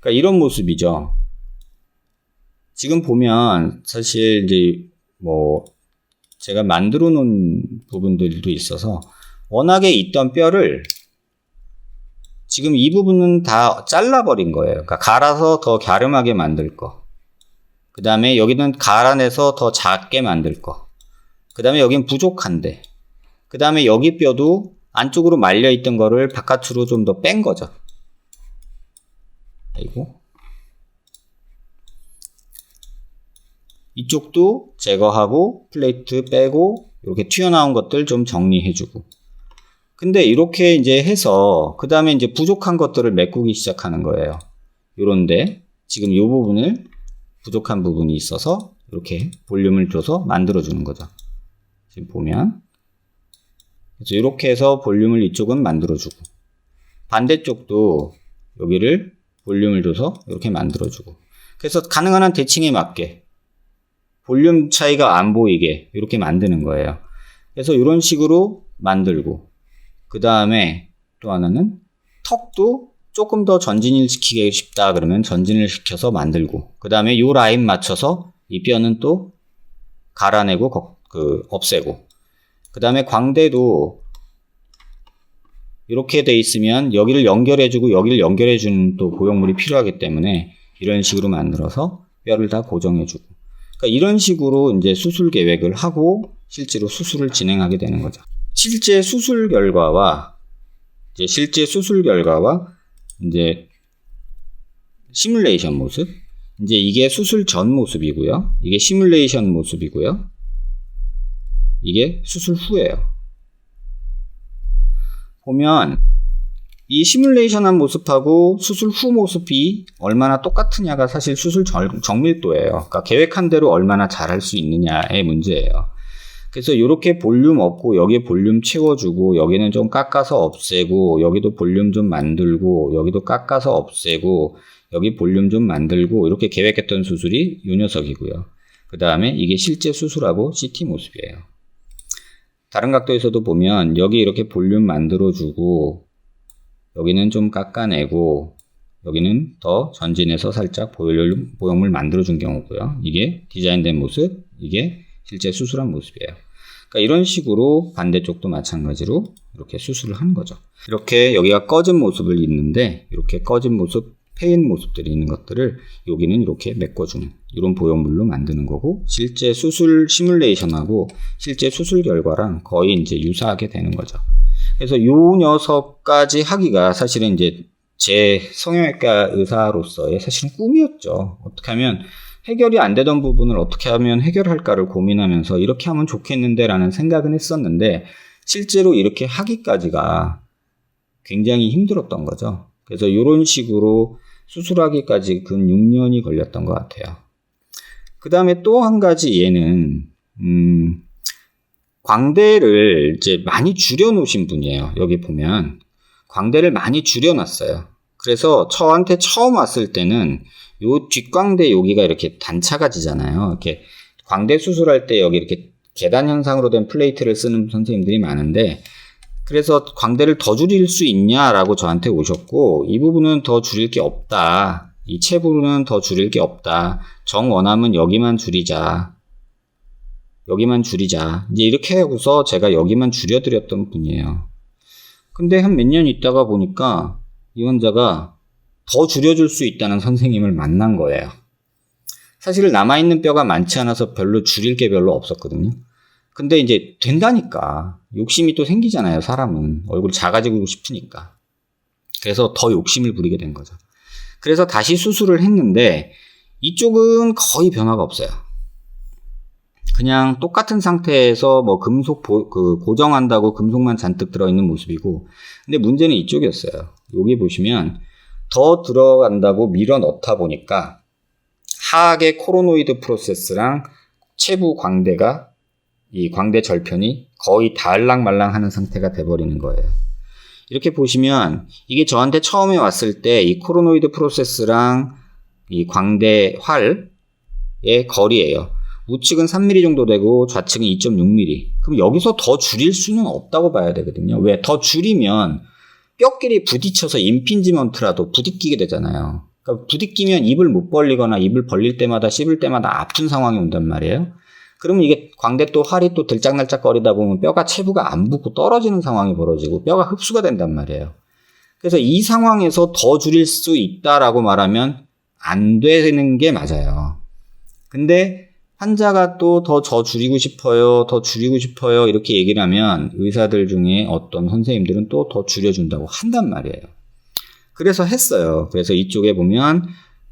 그러니까 이런 모습이죠. 지금 보면 사실 이제 뭐 제가 만들어 놓은 부분들도 있어서 워낙에 있던 뼈를 지금 이 부분은 다 잘라버린 거예요. 그러니까 갈아서 더 갸름하게 만들 거. 그 다음에 여기는 갈아내서 더 작게 만들 거. 그 다음에 여긴 부족한데. 그 다음에 여기 뼈도 안쪽으로 말려있던 거를 바깥으로 좀 더 뺀 거죠. 아이고. 이쪽도 제거하고 플레이트 빼고 이렇게 튀어나온 것들 좀 정리해주고. 근데 이렇게 이제 해서 그 다음에 이제 부족한 것들을 메꾸기 시작하는 거예요. 요런데 지금 이 부분을 부족한 부분이 있어서 이렇게 볼륨을 줘서 만들어주는 거죠. 지금 보면 그래서 이렇게 해서 볼륨을 이쪽은 만들어주고 반대쪽도 여기를 볼륨을 줘서 이렇게 만들어주고 그래서 가능한 한 대칭에 맞게 볼륨 차이가 안 보이게 이렇게 만드는 거예요. 그래서 이런 식으로 만들고 그 다음에 또 하나는 턱도 조금 더 전진을 시키기 싶다 그러면 전진을 시켜서 만들고 그 다음에 요 라인 맞춰서 이 뼈는 또 갈아내고 없애고 그 다음에 광대도 이렇게 돼 있으면 여기를 연결해주고 여기를 연결해주는 또 고형물이 필요하기 때문에 이런 식으로 만들어서 뼈를 다 고정해주고 그러니까 이런 식으로 이제 수술 계획을 하고 실제로 수술을 진행하게 되는 거죠. 실제 수술 결과와 이제 시뮬레이션 모습 이제 이게 수술 전 모습이고요. 이게 시뮬레이션 모습이고요. 이게 수술 후예요. 보면 이 시뮬레이션한 모습하고 수술 후 모습이 얼마나 똑같으냐가 사실 수술 정밀도예요. 그러니까 계획한 대로 얼마나 잘할 수 있느냐의 문제예요. 그래서 이렇게 볼륨 없고 여기에 볼륨 채워주고 여기는 좀 깎아서 없애고 여기도 볼륨 좀 만들고 여기도 깎아서 없애고 여기 볼륨 좀 만들고 이렇게 계획했던 수술이 이 녀석이고요. 그 다음에 이게 실제 수술하고 CT 모습이에요. 다른 각도에서도 보면 여기 이렇게 볼륨 만들어주고 여기는 좀 깎아내고 여기는 더 전진해서 살짝 보형물 만들어준 경우고요. 이게 디자인된 모습, 이게 실제 수술한 모습이에요. 그러니까 이런 식으로 반대쪽도 마찬가지로 이렇게 수술을 하는 거죠. 이렇게 여기가 꺼진 모습을 있는데 이렇게 꺼진 모습, 패인 모습들이 있는 것들을 여기는 이렇게 메꿔주는 이런 보형물로 만드는 거고 실제 수술 시뮬레이션하고 실제 수술 결과랑 거의 이제 유사하게 되는 거죠. 그래서 요 녀석까지 하기가 사실은 이제 제 성형외과 의사로서의 사실은 꿈이었죠. 어떻게 하면 해결이 안 되던 부분을 어떻게 하면 해결할까를 고민하면서 이렇게 하면 좋겠는데 라는 생각은 했었는데 실제로 이렇게 하기까지가 굉장히 힘들었던 거죠. 그래서 이런 식으로 수술하기까지 근 6년이 걸렸던 것 같아요. 그 다음에 또 한 가지 얘는 광대를 이제 많이 줄여놓으신 분이에요. 여기 보면 광대를 많이 줄여놨어요. 그래서 저한테 처음 왔을 때는 요 뒷광대 여기가 이렇게 단차가 지잖아요. 이렇게 광대 수술할 때 여기 이렇게 계단 형상으로 된 플레이트를 쓰는 선생님들이 많은데 그래서 광대를 더 줄일 수 있냐라고 저한테 오셨고 이 부분은 더 줄일 게 없다. 이 체부는 더 줄일 게 없다. 정원함은 여기만 줄이자. 여기만 줄이자. 이제 이렇게 하고서 제가 여기만 줄여드렸던 분이에요. 근데 한 몇 년 있다가 보니까 이 환자가 더 줄여줄 수 있다는 선생님을 만난 거예요. 사실 남아있는 뼈가 많지 않아서 별로 줄일 게 별로 없었거든요. 근데 이제 된다니까. 욕심이 또 생기잖아요, 사람은. 얼굴이 작아지고 싶으니까. 그래서 더 욕심을 부리게 된 거죠. 그래서 다시 수술을 했는데 이쪽은 거의 변화가 없어요. 그냥 똑같은 상태에서 뭐 금속 고정한다고 금속만 잔뜩 들어있는 모습이고 근데 문제는 이쪽이었어요. 여기 보시면 더 들어간다고 밀어 넣다 보니까 하악의 코로노이드 프로세스랑 체부 광대가 이 광대 절편이 거의 달랑말랑하는 상태가 돼버리는 거예요. 이렇게 보시면 이게 저한테 처음에 왔을 때 이 코로노이드 프로세스랑 이 광대 활의 거리예요. 우측은 3mm 정도 되고 좌측은 2.6mm. 그럼 여기서 더 줄일 수는 없다고 봐야 되거든요. 왜? 더 줄이면 뼈끼리 부딪혀서 임핀지먼트라도 부딪히게 되잖아요. 그러니까 부딪히면 입을 못 벌리거나 입을 벌릴 때마다 씹을 때마다 아픈 상황이 온단 말이에요. 그러면 이게 광대 또 활이 또 들짝날짝 거리다 보면 뼈가 체부가 안 붙고 떨어지는 상황이 벌어지고 뼈가 흡수가 된단 말이에요. 그래서 이 상황에서 더 줄일 수 있다라고 말하면 안 되는 게 맞아요. 근데 환자가 또 더 줄이고 싶어요, 더 줄이고 싶어요 이렇게 얘기를 하면 의사들 중에 어떤 선생님들은 또 더 줄여준다고 한단 말이에요. 그래서 했어요. 그래서 이쪽에 보면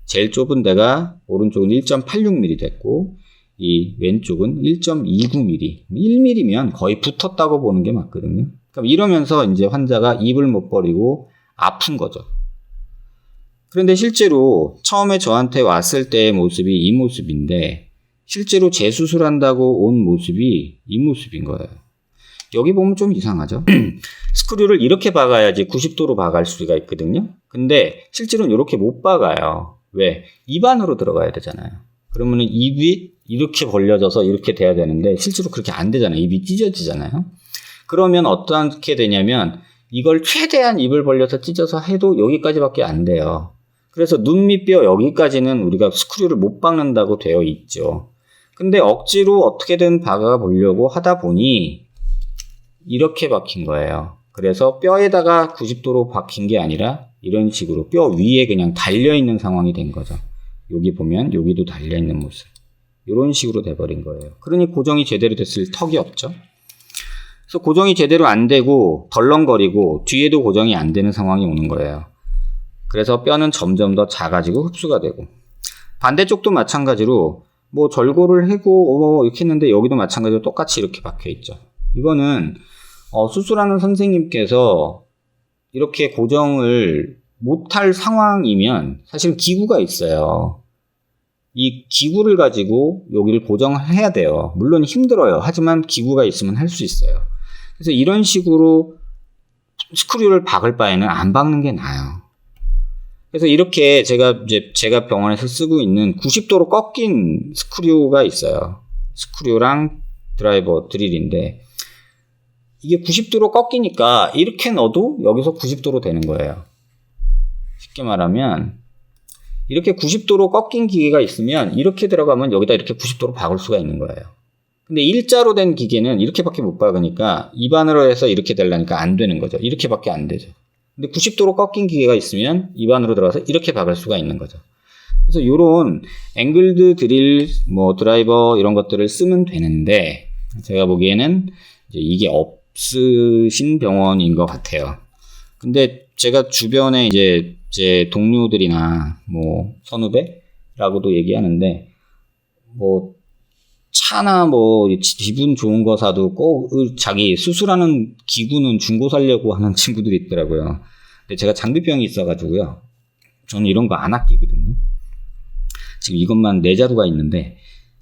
제일 좁은 데가 오른쪽은 1.86mm 됐고 이 왼쪽은 1.29mm, 1mm면 거의 붙었다고 보는 게 맞거든요. 그럼 이러면서 이제 환자가 입을 못 벌리고 아픈 거죠. 그런데 실제로 처음에 저한테 왔을 때의 모습이 이 모습인데 실제로 재수술한다고 온 모습이 이 모습인 거예요. 여기 보면 좀 이상하죠? 스크류를 이렇게 박아야지 90도로 박을 수가 있거든요. 근데 실제로는 이렇게 못 박아요. 왜? 입 안으로 들어가야 되잖아요. 그러면은 입이 이렇게 벌려져서 이렇게 돼야 되는데 실제로 그렇게 안 되잖아요. 입이 찢어지잖아요. 그러면 어떻게 되냐면 이걸 최대한 입을 벌려서 찢어서 해도 여기까지밖에 안 돼요. 그래서 눈 밑뼈 여기까지는 우리가 스크류를 못 박는다고 되어 있죠. 근데 억지로 어떻게든 박아 보려고 하다 보니 이렇게 박힌 거예요. 그래서 뼈에다가 90도로 박힌 게 아니라 이런 식으로 뼈 위에 그냥 달려있는 상황이 된 거죠. 여기 보면 여기도 달려있는 모습. 이런 식으로 돼버린 거예요. 그러니 고정이 제대로 됐을 턱이 없죠. 그래서 고정이 제대로 안 되고 덜렁거리고 뒤에도 고정이 안 되는 상황이 오는 거예요. 그래서 뼈는 점점 더 작아지고 흡수가 되고 반대쪽도 마찬가지로 뭐 절골을 하고 이렇게 했는데 여기도 마찬가지로 똑같이 이렇게 박혀 있죠. 이거는 수술하는 선생님께서 이렇게 고정을 못할 상황이면 사실 기구가 있어요. 이 기구를 가지고 여기를 고정을 해야 돼요. 물론 힘들어요. 하지만 기구가 있으면 할 수 있어요. 그래서 이런 식으로 스크류를 박을 바에는 안 박는 게 나아요. 그래서 이렇게 제가 병원에서 쓰고 있는 90도로 꺾인 스크류가 있어요. 스크류랑 드라이버 드릴인데 이게 90도로 꺾이니까 이렇게 넣어도 여기서 90도로 되는 거예요. 쉽게 말하면 이렇게 90도로 꺾인 기계가 있으면 이렇게 들어가면 여기다 이렇게 90도로 박을 수가 있는 거예요. 근데 일자로 된 기계는 이렇게밖에 못 박으니까 입안으로 해서 이렇게 되려니까 안 되는 거죠. 이렇게밖에 안 되죠. 근데 90도로 꺾인 기계가 있으면 입안으로 들어가서 이렇게 박을 수가 있는 거죠. 그래서 이런 앵글드 드릴, 드라이버 이런 것들을 쓰면 되는데 제가 보기에는 이제 이게 없으신 병원인 것 같아요. 근데 제가 주변에 이제 제 동료들이나 선후배라고도 얘기하는데 차나 기분 좋은 거 사도 꼭 자기 수술하는 기구는 중고 사려고 하는 친구들이 있더라고요. 근데 제가 장비병이 있어가지고요. 저는 이런 거 안 아끼거든요. 지금 이것만 4자루가 있는데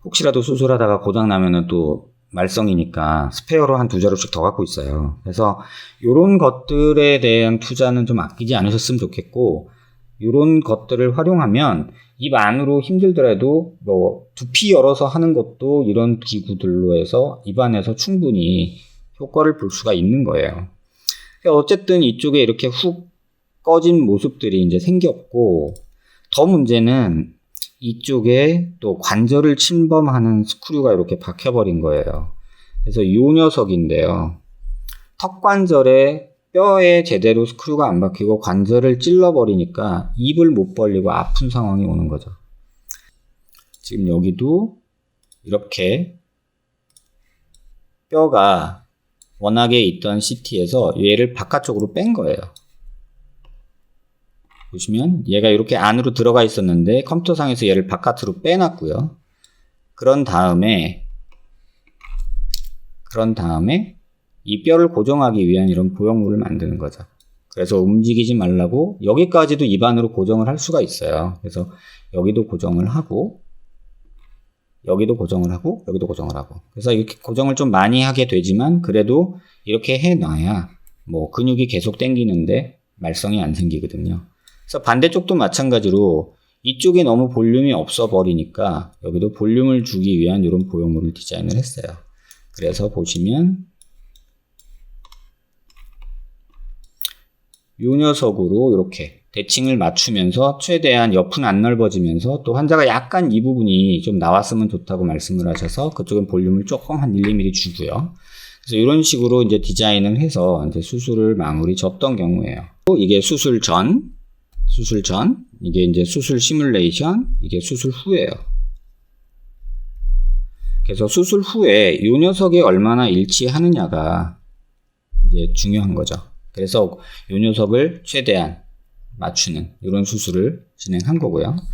혹시라도 수술하다가 고장나면은 또 말썽이니까 스페어로 한 2자루씩 더 갖고 있어요. 그래서 이런 것들에 대한 투자는 좀 아끼지 않으셨으면 좋겠고 이런 것들을 활용하면 입 안으로 힘들더라도 두피 열어서 하는 것도 이런 기구들로 해서 입안에서 충분히 효과를 볼 수가 있는 거예요. 어쨌든 이쪽에 이렇게 훅 꺼진 모습들이 이제 생겼고 더 문제는 이쪽에 또 관절을 침범하는 스크류가 이렇게 박혀버린 거예요. 그래서 이 녀석인데요. 턱관절에 뼈에 제대로 스크류가 안 박히고 관절을 찔러버리니까 입을 못 벌리고 아픈 상황이 오는 거죠. 지금 여기도 이렇게 뼈가 워낙에 있던 CT에서 얘를 바깥쪽으로 뺀 거예요. 보시면 얘가 이렇게 안으로 들어가 있었는데 컴퓨터상에서 얘를 바깥으로 빼놨고요. 그런 다음에 이 뼈를 고정하기 위한 이런 보형물을 만드는 거죠. 그래서 움직이지 말라고 여기까지도 입안으로 고정을 할 수가 있어요. 그래서 여기도 고정을 하고 여기도 고정을 하고 여기도 고정을 하고 그래서 이렇게 고정을 좀 많이 하게 되지만 그래도 이렇게 해놔야 근육이 계속 당기는데 말썽이 안 생기거든요. 그래서 반대쪽도 마찬가지로 이쪽에 너무 볼륨이 없어 버리니까 여기도 볼륨을 주기 위한 이런 보형물을 디자인을 했어요. 그래서 보시면 이 녀석으로 이렇게 대칭을 맞추면서 최대한 옆은 안 넓어지면서 또 환자가 약간 이 부분이 좀 나왔으면 좋다고 말씀을 하셔서 그쪽은 볼륨을 조금 한 1~2mm 주고요. 그래서 이런 식으로 이제 디자인을 해서 이제 수술을 마무리 졌던 경우예요. 이게 수술 전, 이게 이제 수술 시뮬레이션, 이게 수술 후예요. 그래서 수술 후에 이 녀석이 얼마나 일치하느냐가 이제 중요한 거죠. 그래서 이 녀석을 최대한 맞추는 이런 수술을 진행한 거고요.